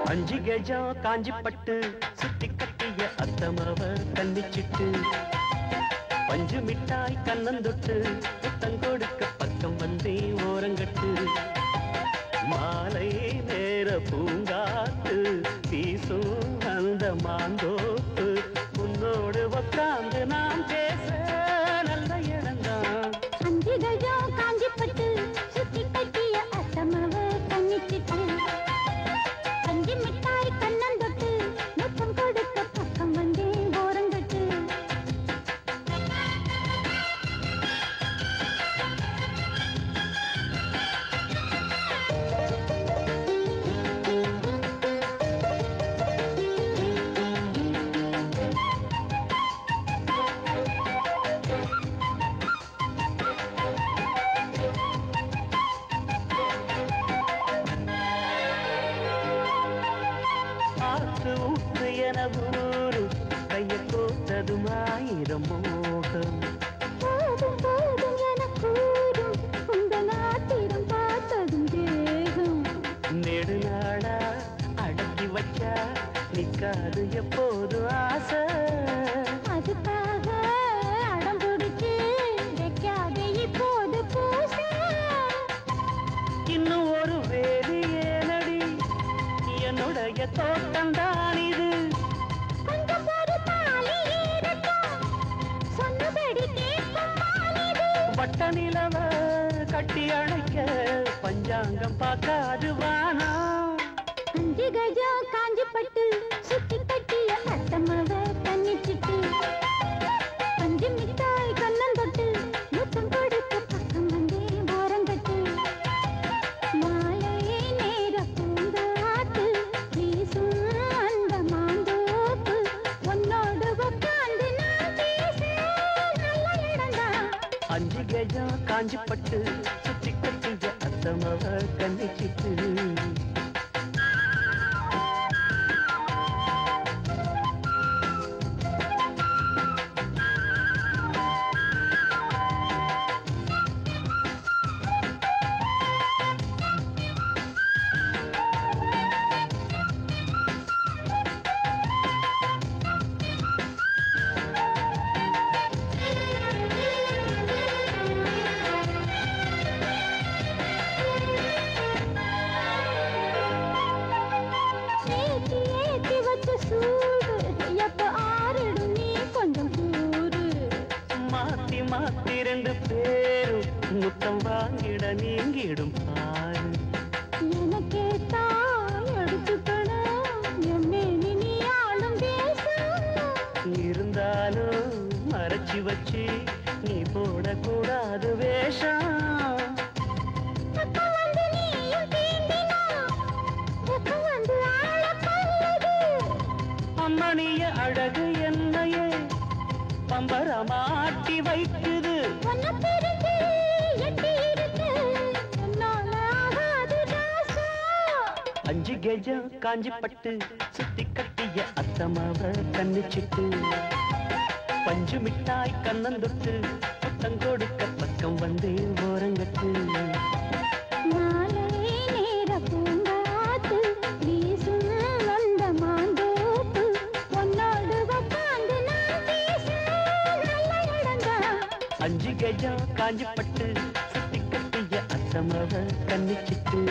அஞ்சு கஜம் காஞ்சி பட்டு சுத்தி கட்டிய அத்தமவ கண்ணிச்சிட்டு பஞ்சு மிட்டாய் கண்ணந்தொட்டு புத்தங்கொடுக்க பக்கம் வந்தே ஓரங்கட்டு மாலை நேர பூங்காத்து வீசும் அந்த மாந்தோப்பு உன்னோடு உக்காந்து நாம் பேச நல்ல இடம்தான். அஞ்சு கஜம் காஞ்சி பட்டு சுத்தி கட்டிய அத்தமவ கண்ணிச்சிட்டு பஞ்சு மிட்டாய் கண்ணந்தொட்டு முத்தம் கொடுக்க பக்கம் வந்தே ஓரங்கட்டு ஊரு கைய கோத்ததும் ஆயிரம் மோகம் போதும் போதும் என கூறும் உங்கள் ஆத்திரம் பார்த்ததும் தேகம் நெடுநாளா அடக்கி வச்சா நிக்காது எப்போது ஆசை அதுக்காக அடம் பிடிச்சு வைக்காதே இப்போது பூச இன்னும் ஒரு வேலி ஏனடி என்னுடைய தோட்டம் தான் இது வட்ட நிலவ கட்டி அணைக்க பஞ்சாங்கம் பார்க்காது வானா. அஞ்சு கஜம் காஞ்சி பட்டு சுத்தி கட்டிய அத்தமவ கண்ணிச்சிட்டு பஞ்சு மிட்டாய் கண்ணந்தொட்டு முத்தம் கொடுக்க பக்கம் வந்தே ஓரங்கட்டு மாலை நேர பூங்காத்து வீசும் அந்த மாந்தோப்பு உன்னோடு உட்கார்ந்து நான் பேச நல்ல இடம்தான். அஞ்சு கஜம் காஞ்சி பட்டு சுத்தி கட்டிய அத்தமவ கண்ணிச்சிட்டு மாத்தி ரெண்டு பேரும் முத்தம் வாங்கிட நீங்கிடும் பாரு எனக்கே தான் எடுத்துக்கணும் எம்மே நீ ஆளும் தேசம் இருந்தாலும் மறைச்சி வச்சு நீ போடக்கூடாது வேஷம் அம்மணிய அழகு என்னையே பம்பரமாட்டி வைக்குது அஞ்சு கஜம் காஞ்சி பட்டு சுத்தி கட்டிய அத்தமாவ கண்ணிச்சிட்டு பஞ்சு மிட்டாய் கண்ணந்தொட்டு புத்தங்கொடுக்க பக்கம் வந்தே ஓரங்கட்டு அஞ்சு கஜம் காஞ்சி பட்டு சுத்தி கட்டிய அத்தமவ கண்ணிச்சிட்டு